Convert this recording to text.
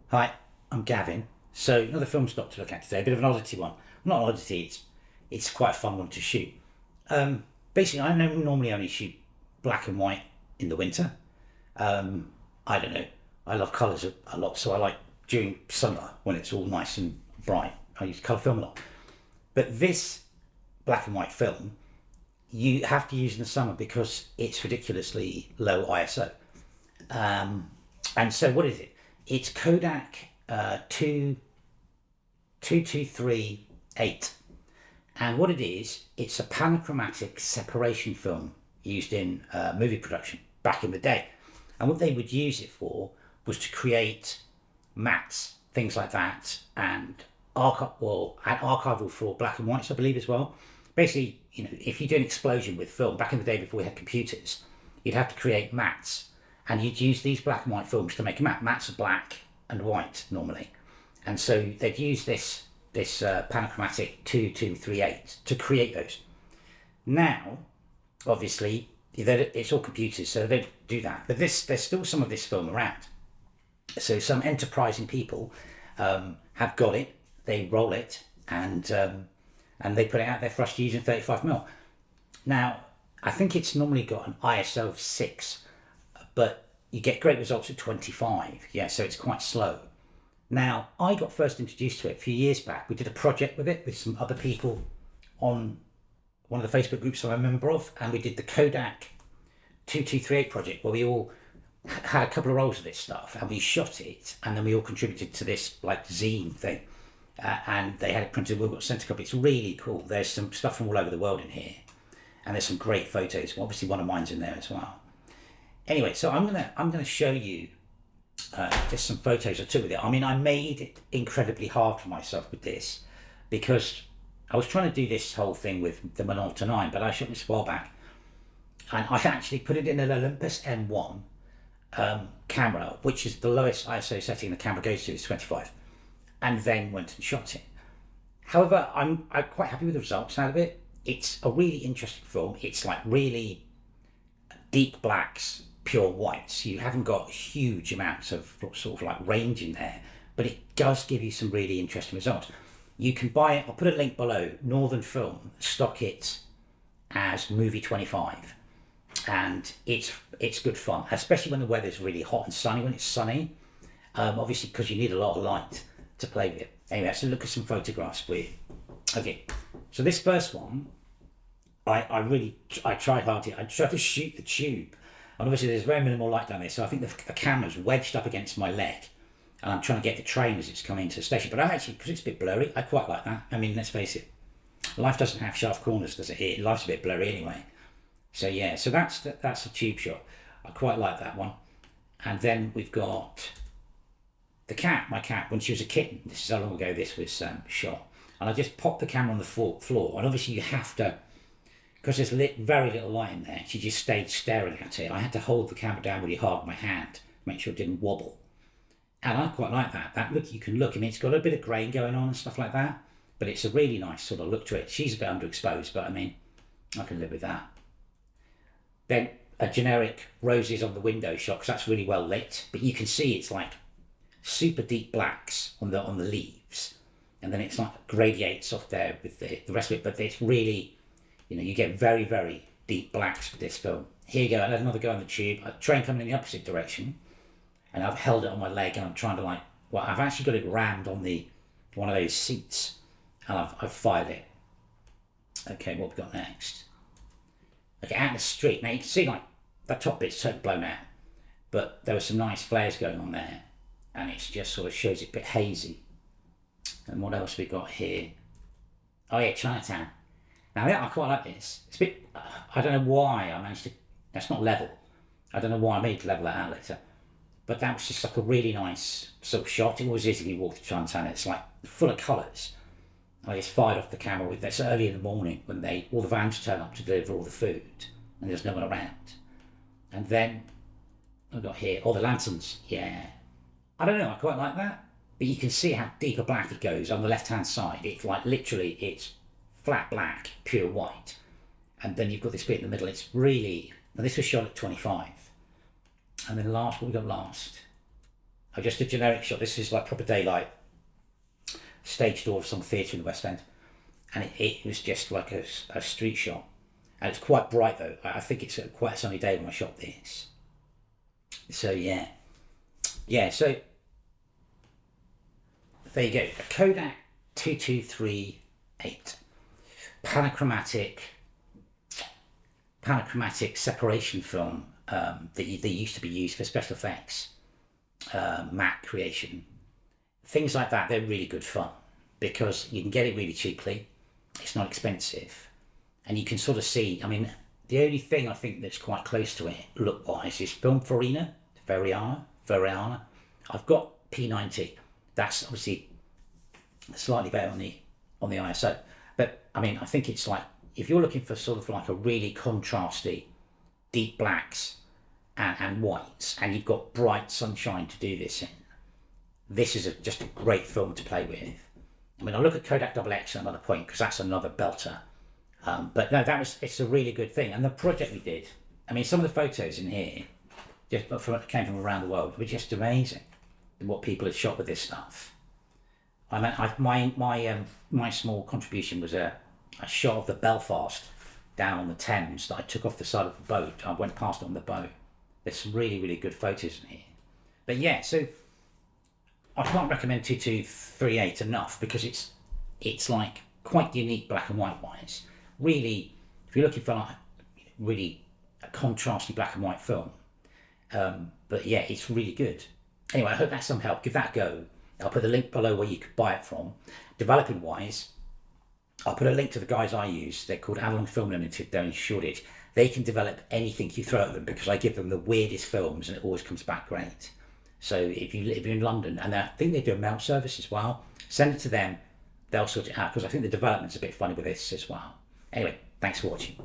Hi, I'm Gavin. So another film stock to look at today, a bit of an oddity one. Not an oddity, it's quite a fun one to shoot. Basically, normally only shoot black and white in the winter. I don't know. I love colours a lot, so I like during summer when it's all nice and bright. I use colour film a lot. But this black and white film, you have to use in the summer because it's ridiculously low ISO. And so what is it? It's Kodak 2238. And what it is, it's a panchromatic separation film used in movie production back in the day. And what they would use it for was to create mattes, things like that, and archival for black and whites, I believe, as well. Basically, if you do an explosion with film, back in the day before we had computers, you'd have to create mattes, and you'd use these black and white films to make a matte. Mattes are black and white normally, and so they'd use this panchromatic 2238 to create those. Now, obviously, it's all computers, so they don't do that. But there's still some of this film around. So some enterprising people have got it. They roll it and they put it out there for us to use in 35mm. Now, I think it's normally got an ISO of 6, but you get great results at 25. Yeah, so it's quite slow. Now, I got first introduced to it a few years back. We did a project with it with some other people on one of the Facebook groups I'm a member of, and we did the Kodak 2238 project where we all had a couple of rolls of this stuff and we shot it, and then we all contributed to this like zine thing, and they had it printed. We've got sent a copy. It's really cool. There's some stuff from all over the world in here, and there's some great photos. Well, obviously one of mine's in there as well. Anyway, so I'm gonna show you just some photos I took with it. I mean, I made it incredibly hard for myself with this because I was trying to do this whole thing with the Minolta 9, but I shot this a while back, and I actually put it in an Olympus M1 camera, which is the lowest ISO setting the camera goes to is 25, and then went and shot it. However, I'm quite happy with the results out of it. It's a really interesting film. It's like really deep blacks, pure whites. You haven't got huge amounts of sort of like range in there, but it does give you some really interesting results. You can buy it. I'll put a link below. Northern Film stock it as movie 25, and it's good fun, especially when the weather's really hot and sunny. When it's sunny, obviously because you need a lot of light to play with it. Anyway, let's look at some photographs for you. Okay, so this first one, I tried hard to. I tried to shoot the tube, and obviously there's very minimal light down there, so I think the camera's wedged up against my leg, and I'm trying to get the train as it's coming into the station. But I actually, because it's a bit blurry, I quite like that. I mean, let's face it, life doesn't have sharp corners, does it? Here, life's a bit blurry anyway. So yeah, so that's a tube shot. I quite like that one. And then we've got the cat, my cat, when she was a kitten. This is how long ago this was shot. And I just popped the camera on the floor, and obviously you have to, because there's very little light in there, she just stayed staring at it. I had to hold the camera down really hard with my hand to make sure it didn't wobble. And I quite like that. That look, you can look, I mean, it's got a bit of grain going on and stuff like that, but it's a really nice sort of look to it. She's a bit underexposed, but I mean, I can live with that. Then a generic roses on the window shot, because that's really well lit, but you can see it's like super deep blacks on the leaves, and then it's like gradiates off there with the rest of it, but it's really, you get very, very deep blacks with this film. Here you go, I had another go on the tube, a train coming in the opposite direction, and I've held it on my leg, and I'm trying to I've actually got it rammed on one of those seats, and I've fired it. Okay, what we got next? Okay, out in the street. Now you can see like that top bit's totally blown out, but there were some nice flares going on there, and it just sort of shows it a bit hazy. And what else we got here? Oh yeah, Chinatown. Now yeah, I quite like this. It's a bit, I don't know why I managed to, that's not level. I don't know why I made to level that out later. But that was just like a really nice sort of shot. It was easy to walk to Chinatown. It's like full of colours. I just fired off the camera with this early in the morning when all the vans turn up to deliver all the food and there's no one around. And then I've got here, the lanterns, yeah. I don't know, I quite like that. But you can see how deep a black it goes on the left-hand side. It's like literally, it's flat black, pure white. And then you've got this bit in the middle. It's really, now this was shot at 25. And then what we got last? just a generic shot. This is like proper daylight, stage door of some theatre in the West End, and it was just like a street shot, and it's quite bright though. I think it's quite a sunny day when I shot this. So yeah. So there you go. A Kodak 2238 panchromatic separation film that they used to be used for special effects, matte creation, things like that. They're really good fun because you can get it really cheaply. It's not expensive, and you can sort of see. I mean, the only thing I think that's quite close to it look-wise is Film Veriana. I've got P90. That's obviously slightly better on the ISO, but I mean, I think it's like if you're looking for sort of like a really contrasty, deep blacks and whites, and you've got bright sunshine to do this in, this is just a great film to play with. I mean, I'll look at Kodak XX at another point because that's another belter. But no, it's a really good thing. And the project we did, I mean, some of the photos in here came from around the world were just amazing. What people had shot with this stuff. I mean, my small contribution was a shot of the Belfast down on the Thames that I took off the side of the boat. I went past it on the boat. There's some really, really good photos in here. But yeah, so I can't recommend 2238 enough because it's like quite unique black and white wise. Really, if you're looking for like really a contrasty black and white film, but yeah, it's really good. Anyway, I hope that's some help. Give that a go. I'll put the link below where you could buy it from. Developing wise, I'll put a link to the guys I use. They're called Analog Film Limited. They're in Shoreditch. They can develop anything you throw at them because I give them the weirdest films and it always comes back great. So if you're in London, and I think they do a mail service as well, send it to them. They'll sort it out because I think the development's a bit funny with this as well. Anyway, thanks for watching.